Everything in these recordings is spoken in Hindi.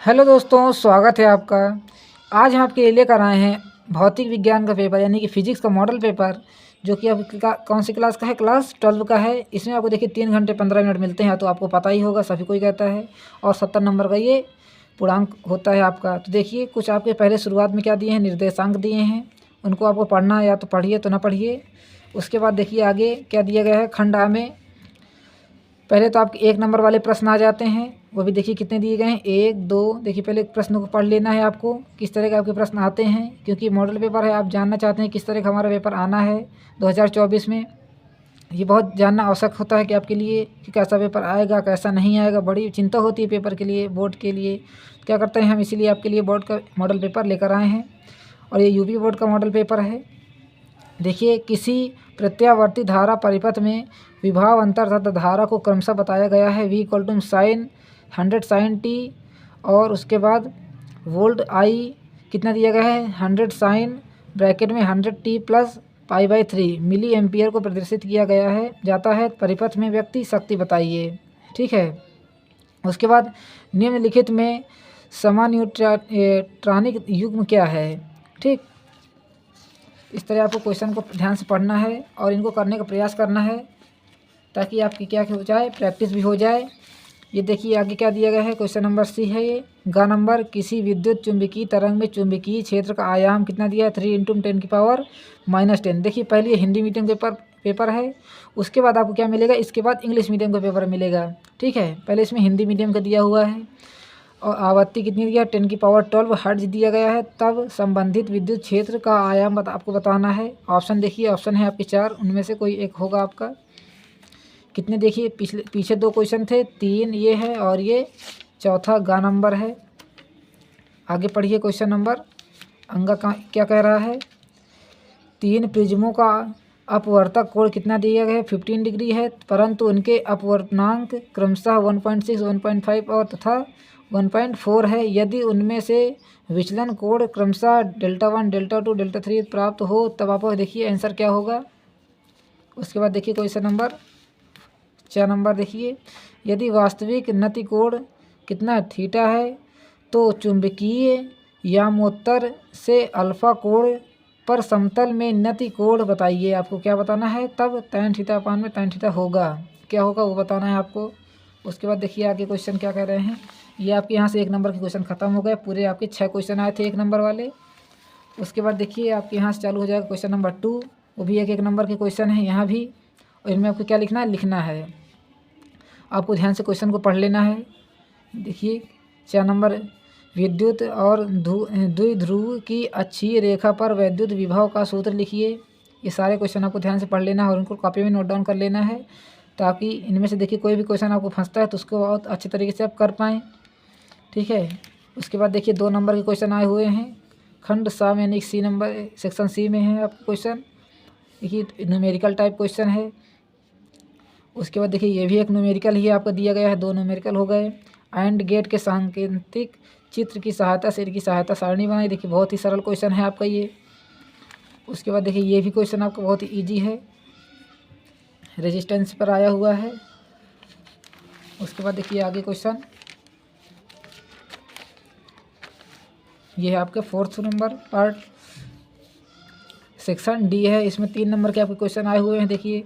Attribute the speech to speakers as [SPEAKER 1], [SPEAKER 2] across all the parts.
[SPEAKER 1] हेलो दोस्तों, स्वागत है आपका। आज हम आपके लिए लेकर आए हैं भौतिक विज्ञान का पेपर यानी कि फिजिक्स का मॉडल पेपर, जो कि अब कौन सी क्लास का है? क्लास 12 का है। इसमें आपको देखिए 3 घंटे 15 मिनट मिलते हैं, तो आपको पता ही होगा, सभी कोई कहता है। और 70 नंबर का ये पूर्णांक होता है आपका। तो देखिए कुछ आपके पहले शुरुआत में क्या दिए हैं, निर्देशांक दिए हैं, उनको आपको पढ़ना है, या तो पढ़िए तो ना पढ़िए। उसके बाद देखिए आगे क्या दिया गया है खंड आ में। पहले तो आपके 1 नंबर वाले प्रश्न आ जाते हैं, वो भी देखिए कितने दिए गए हैं, 1 2। देखिए पहले प्रश्न को पढ़ लेना है आपको, किस तरह के आपके प्रश्न आते हैं, क्योंकि मॉडल पेपर है। आप जानना चाहते हैं किस तरह का हमारा पेपर आना है 2024 में। ये बहुत जानना आवश्यक होता है कि आपके लिए कि कैसा पेपर आएगा, कैसा नहीं आएगा। बड़ी चिंता होती है पेपर के लिए, बोर्ड के लिए। क्या करते हैं हम, इसीलिए आपके लिए बोर्ड का मॉडल पेपर लेकर आए हैं। और ये यूपी बोर्ड का मॉडल पेपर है। देखिए किसी प्रत्यावर्ती धारा परिपथ में विभव अंतर तथा धारा को क्रमशः बताया गया है। V equal to sine 100 sine T, और उसके बाद वोल्ट I कितना दिया गया है, 100 साइन ब्रैकेट में 100 टी प्लस π/3 मिली एम्पियर को प्रदर्शित किया गया है जाता है। परिपथ में व्यक्ति शक्ति बताइए। ठीक है। उसके बाद निम्नलिखित में समान्यूट्रॉनिक युग्म क्या है। ठीक, इस तरह आपको क्वेश्चन को ध्यान से पढ़ना है और इनको करने का प्रयास करना है, ताकि आपकी क्या हो जाए, प्रैक्टिस भी हो जाए। ये देखिए आगे क्या दिया गया है, क्वेश्चन नंबर सी है ये। ग नंबर, किसी विद्युत चुंबकीय तरंग में चुंबकीय क्षेत्र का आयाम कितना दिया है, 3 × 10⁻⁻10। देखिए पहले हिंदी मीडियम पेपर है, उसके बाद आपको क्या मिलेगा, इसके बाद इंग्लिश मीडियम का पेपर मिलेगा। ठीक है, पहले इसमें हिंदी मीडियम का दिया हुआ है। और आवृत्ति कितनी दिया, 10⁻12 हर्ट्ज दिया गया है। तब संबंधित विद्युत क्षेत्र का आयाम आपको बताना है। ऑप्शन देखिए, ऑप्शन है आपके 4, उनमें से कोई एक होगा आपका। कितने देखिए, पीछे 2 क्वेश्चन थे, 3 ये है और ये चौथा ग नंबर है। आगे पढ़िए क्वेश्चन नंबर। अंगा क्या कह रहा है, 3 प्रिज्मों का अपवर्तक कोण कितना दिया गया है, 15 डिग्री है, परंतु उनके अपवर्तनांक क्रमशः 1.6, 1.5 और तथा 1.4 है। यदि उनमें से विचलन कोण क्रमशः Δ1, Δ2, Δ3 प्राप्त हो, तब आप देखिए आंसर क्या होगा। उसके बाद देखिए क्वेश्चन नंबर 4 नंबर देखिए, यदि वास्तविक नति कोण कितना थीटा है, तो चुंबकीय यामोत्तर से अल्फा कोण पर समतल में नति कोण बताइए। आपको क्या बताना है, तब tan थीटा में tan थीटा होगा, क्या होगा वो बताना है आपको। उसके बाद देखिए आगे क्वेश्चन क्या कह रहे हैं। ये आपके यहाँ से 1 नंबर के क्वेश्चन खत्म हो गए, पूरे आपके 6 क्वेश्चन आए थे 1 नंबर वाले। उसके बाद देखिए आपके यहाँ से चालू हो जाएगा क्वेश्चन नंबर 2, वो भी 1 नंबर के क्वेश्चन है यहाँ भी। और इनमें आपको क्या लिखना है, लिखना है आपको, ध्यान से क्वेश्चन को पढ़ लेना है। देखिए 4 नंबर, विद्युत और द्विध्रुव की अक्षीय रेखा पर वैद्युत विभव का सूत्र लिखिए। ये सारे क्वेश्चन आपको ध्यान से पढ़ लेना है और उनको कॉपी में नोट डाउन कर लेना है, ताकि इनमें से देखिए कोई भी क्वेश्चन आपको फंसता है तो उसको बहुत अच्छे तरीके से आप कर पाएँ। ठीक है। उसके बाद देखिए 2 नंबर के क्वेश्चन आए हुए हैं, खंड सा यानी सी नंबर, सेक्शन सी में है आपका क्वेश्चन। देखिए न्यूमेरिकल टाइप क्वेश्चन है। उसके बाद देखिए ये भी एक न्यूमेरिकल ही आपका दिया गया है, 2 न्यूमेरिकल हो गए। एंड गेट के सांकेतिक चित्र की सहायता से इनकी सहायता सारणी बनाई। देखिए बहुत ही सरल क्वेश्चन है आपका ये। उसके बाद देखिए ये भी क्वेश्चन आपका बहुत ही ईजी है, रेजिस्टेंस पर आया हुआ है। उसके बाद देखिए आगे क्वेश्चन, ये है आपके 4th number part, section D है। इसमें 3 नंबर के आपके क्वेश्चन आए हुए हैं देखिए,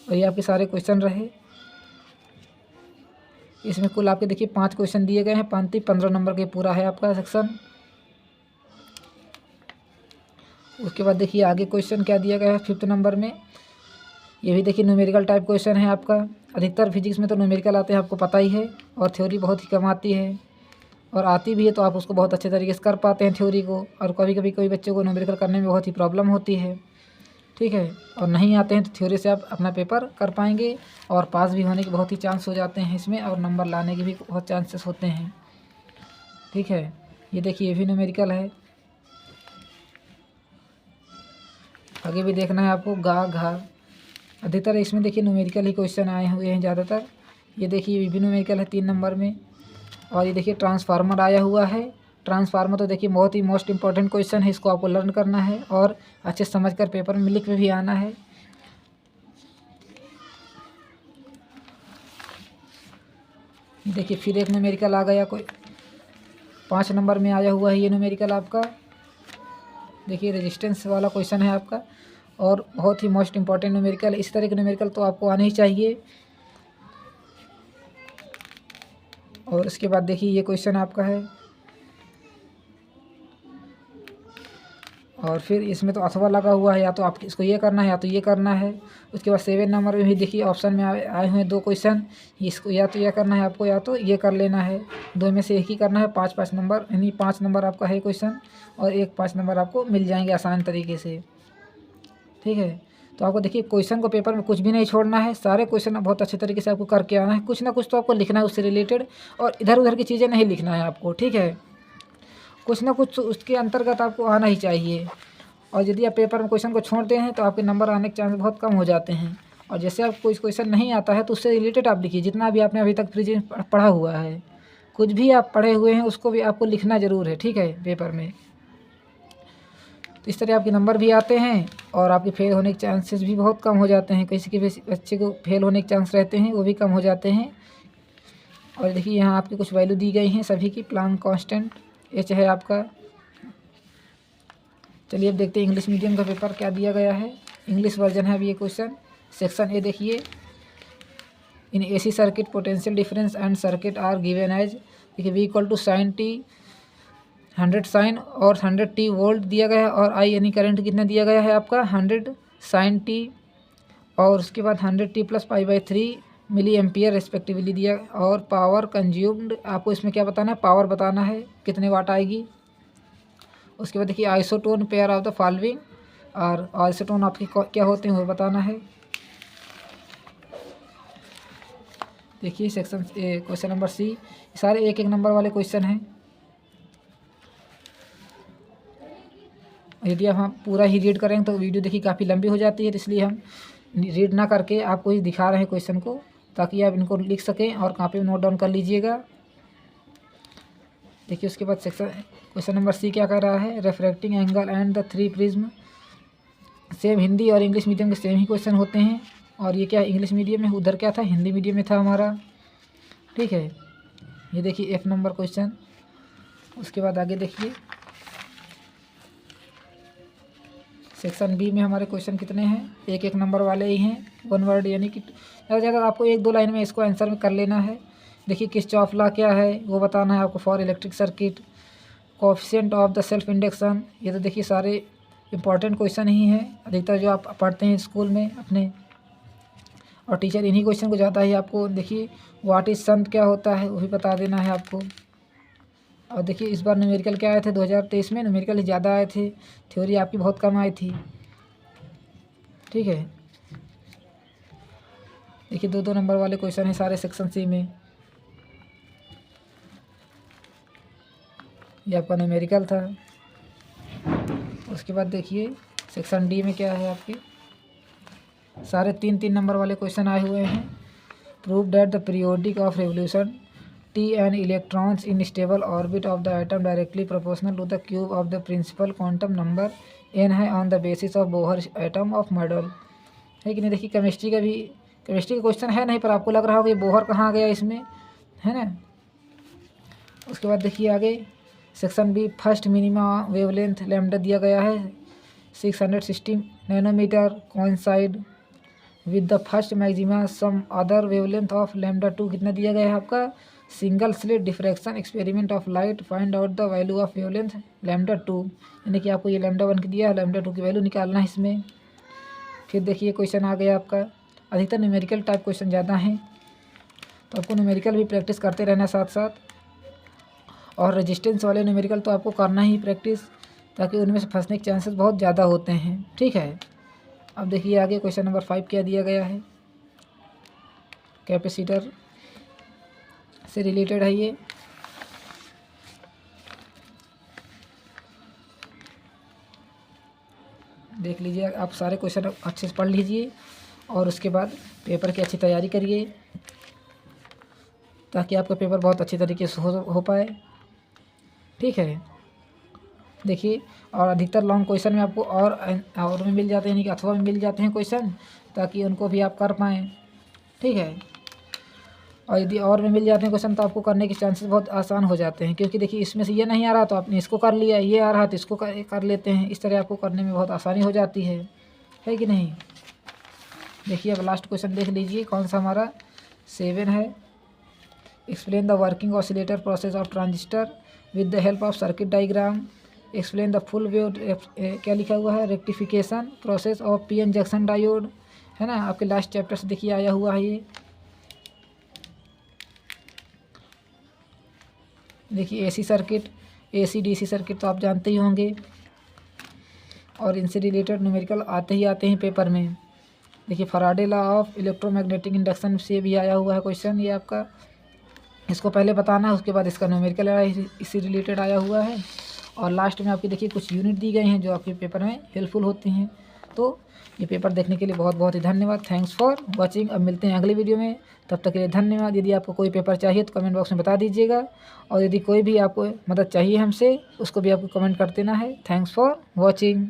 [SPEAKER 1] और ये आपके सारे क्वेश्चन रहे। इसमें कुल आपके देखिए 5 क्वेश्चन दिए गए हैं, 15 नंबर के पूरा है आपका सेक्शन। उसके बाद देखिए आगे क्वेश्चन क्या दिया गया है 5th नंबर में। ये भी देखिए न्यूमेरिकल टाइप क्वेश्चन है आपका। अधिकतर फिजिक्स में तो न्यूमेरिकल आते हैं, आपको पता ही है, और थ्योरी बहुत ही कम आती है, और आती भी है तो आप उसको बहुत अच्छे तरीके से कर पाते हैं थ्योरी को। और कभी कभी कोई बच्चों को न्यूमेरिकल करने में बहुत ही प्रॉब्लम होती है। ठीक है, और नहीं आते हैं तो थ्योरी से आप अपना पेपर कर पाएंगे, और पास भी होने के बहुत ही चांस हो जाते हैं इसमें, और नंबर लाने के भी बहुत चांसेस होते हैं। ठीक है, ये देखिए ये भी न्यूमेरिकल है। आगे भी देखना है आपको, गा घा, अधिकतर इसमें देखिए न्यूमेरिकल ही क्वेश्चन आए हुए हैं ज़्यादातर। ये देखिए ये भी न्यूमेरिकल है 3 नंबर में। और ये देखिए ट्रांसफार्मर आया हुआ है। ट्रांसफार्मर तो देखिए बहुत ही मोस्ट इंपॉर्टेंट क्वेश्चन है, इसको आपको लर्न करना है और अच्छे समझकर पेपर में लिख में भी आना है। देखिए फिर एक न्यूमेरिकल आ गया, कोई 5 नंबर में आया हुआ है ये न्यूमेरिकल आपका। देखिए रेजिस्टेंस वाला क्वेश्चन है आपका और बहुत ही मोस्ट इम्पॉर्टेंट न्यूमेरिकल है। इस तरह के न्यूमेरिकल तो आपको आने ही चाहिए। और उसके बाद देखिए ये क्वेश्चन आपका है और फिर इसमें तो अथवा लगा हुआ है, या तो आप इसको ये करना है या तो ये करना है। उसके बाद 7 नंबर में भी देखिए ऑप्शन में आए हुए हैं 2 क्वेश्चन, इसको या तो यह करना है आपको या तो ये कर लेना है, 2 में से एक ही करना है। 5-5 नंबर यानी 5 नंबर आपका है क्वेश्चन और एक 5 नंबर आपको मिल जाएंगे आसान तरीके से। ठीक है, तो आपको देखिए क्वेश्चन को पेपर में कुछ भी नहीं छोड़ना है, सारे क्वेश्चन बहुत अच्छे तरीके से आपको करके आना है। कुछ ना कुछ तो आपको लिखना है उससे रिलेटेड, और इधर उधर की चीज़ें नहीं लिखना है आपको। ठीक है, कुछ ना कुछ उसके अंतर्गत आपको आना ही चाहिए। और यदि आप पेपर में क्वेश्चन को छोड़ते हैं तो आपके नंबर आने के चांस बहुत कम हो जाते हैं। और जैसे आप कोई क्वेश्चन नहीं आता है तो उससे रिलेटेड आप लिखिए, जितना भी आपने अभी तक प्रीवियस पढ़ा हुआ है, कुछ भी आप पढ़े हुए हैं उसको भी आपको लिखना ज़रूर है। ठीक है, पेपर में तो इस तरह आपके नंबर भी आते हैं और आपके फेल होने के चांसेस भी बहुत कम हो जाते हैं। किसी के बच्चे को फेल होने के चांस रहते हैं वो भी कम हो जाते हैं। और देखिए यहाँ आपकी कुछ वैल्यू दी गई हैं सभी की। प्लांक कांस्टेंट एच है आपका। चलिए अब देखते हैं इंग्लिश मीडियम का पेपर क्या दिया गया है। इंग्लिश वर्जन है अभी ये क्वेश्चन। सेक्शन ए देखिए, in AC circuit potential difference and circuit are given as, देखिए V equal to sine T 100 sine और 100 टी वोल्ट दिया गया है। और आई यानी करंट कितना दिया गया है आपका 100 साइन टी और उसके बाद 100 T plus π/3 milli ampere respectively दिया। और पावर कंज्यूम्ड आपको इसमें क्या बताना है, पावर बताना है कितने वाट आएगी। उसके बाद देखिए isotone pair of the following, और आइसोटोन आपके क्या होते हैं वो बताना है। देखिए सेक्शन क्वेश्चन नंबर सी, सारे 1-1 नंबर वाले क्वेश्चन हैं। यदि आप हम पूरा ही रीड करेंगे तो वीडियो देखिए काफ़ी लंबी हो जाती है, तो इसलिए हम रीड ना करके आपको ही दिखा रहे हैं क्वेश्चन को, ताकि आप इनको लिख सकें और कॉपी में नोट डाउन कर लीजिएगा। देखिए उसके बाद सेक्शन क्वेश्चन नंबर सी क्या कर रहा है, refracting angle and the 3 prism. Same Hindi और इंग्लिश मीडियम के सेम ही क्वेश्चन होते हैं। और ये क्या इंग्लिश मीडियम में, उधर क्या था हिंदी मीडियम में था हमारा। ठीक है, ये देखिए 1 नंबर क्वेश्चन। उसके बाद आगे देखिए सेक्शन बी में हमारे क्वेश्चन कितने हैं, 1-1 नंबर वाले ही हैं। 1 वर्ड यानी कि ज़्यादा से ज़्यादा आपको 1-2 लाइन में इसको आंसर में कर लेना है। देखिए किरचॉफ लॉ क्या है वो बताना है आपको for electric circuit. Coefficient of the self induction, ये तो देखिए सारे इंपॉर्टेंट क्वेश्चन ही हैं, अधिकतर जो आप पढ़ते हैं स्कूल में अपने, और टीचर इन्हीं क्वेश्चन को ज़्यादा ही आपको देखिए व्हाट इज संत क्या होता है वो भी बता देना है आपको। और देखिए इस बार न्यूमेरिकल क्या आए थे 2023 में, न्यूमेरिकल ज़्यादा आए थे, थ्योरी आपकी बहुत कम आई थी। ठीक है, देखिए 2-2 नंबर वाले क्वेश्चन हैं सारे सेक्शन सी में। ये आपका न्यूमेरिकल था। उसके बाद देखिए सेक्शन डी में क्या है आपके, सारे 3-3 नंबर वाले क्वेश्चन आए हुए हैं। Prove that the periodic of revolution T and electrons in stable orbit of the atom directly proportional to the cube of the principal quantum number n है on the basis of Bohr atom of model, है कि नहीं। देखिए केमिस्ट्री का क्वेश्चन है नहीं, पर आपको लग रहा होगा ये बोहर कहाँ गया इसमें, है ना। उसके बाद देखिए आगे section B, first minima wavelength lambda दिया गया है 660 nanometre, coincide with the first maxima some other wavelength of lambda 2 कितना दिया गया है आपका, single slit diffraction experiment of light, find out the value of wavelength lambda 2, यानी कि आपको ये लैम्डा 1 की दिया है, लैम्डा 2 की वैल्यू निकालना है इसमें। फिर देखिए क्वेश्चन आ गया आपका, अधिकतर न्यूमेरिकल टाइप क्वेश्चन ज़्यादा हैं, तो आपको न्यूमेरिकल भी प्रैक्टिस करते रहना साथ साथ। और रेजिस्टेंस वाले न्यूमेरिकल तो आपको करना ही प्रैक्टिस, ताकि उनमें से फंसने के चांसेस बहुत ज़्यादा होते हैं। ठीक है, अब देखिए आगे क्वेश्चन नंबर 5 क्या दिया गया है, कैपेसिटर से रिलेटेड है ये। देख लीजिए आप सारे क्वेश्चन अच्छे से पढ़ लीजिए और उसके बाद पेपर की अच्छी तैयारी करिए, ताकि आपका पेपर बहुत अच्छी तरीके से हो पाए। ठीक है, देखिए और अधिकतर लॉन्ग क्वेश्चन में आपको और में मिल जाते हैं, यानी कि अथवा में मिल जाते हैं क्वेश्चन, ताकि उनको भी आप कर पाएँ। ठीक है, और यदि और में मिल जाते हैं क्वेश्चन तो आपको करने के चांसेस बहुत आसान हो जाते हैं, क्योंकि देखिए इसमें से ये नहीं आ रहा तो आपने इसको कर लिया, ये आ रहा तो इसको कर लेते हैं। इस तरह आपको करने में बहुत आसानी हो जाती है कि नहीं। देखिए अब लास्ट क्वेश्चन देख लीजिए कौन सा हमारा 7 है। Explain the working oscillator process of transistor with the help of circuit diagram. Explain the full wave, क्या लिखा हुआ है, rectification process of P N junction diode, है ना। आपके लास्ट चैप्टर से देखिए आया हुआ है ये। देखिए AC circuit, AC DC circuit तो आप जानते ही होंगे, और इनसे रिलेटेड न्यूमेरिकल आते हैं पेपर में। देखिए Faraday law of electromagnetic induction से भी आया हुआ है क्वेश्चन ये आपका, इसको पहले बताना है, उसके बाद इसका न्यूमेरिकल इससे रिलेटेड आया हुआ है। और लास्ट में आपकी देखिए कुछ यूनिट दी गई हैं जो आपके पेपर में हेल्पफुल होती हैं। तो ये पेपर देखने के लिए बहुत बहुत ही धन्यवाद। Thanks for watching. अब मिलते हैं अगले वीडियो में, तब तक के लिए धन्यवाद। यदि आपको कोई पेपर चाहिए तो कमेंट बॉक्स में बता दीजिएगा, और यदि कोई भी आपको मदद चाहिए हमसे उसको भी आपको कमेंट कर देना है। Thanks for watching.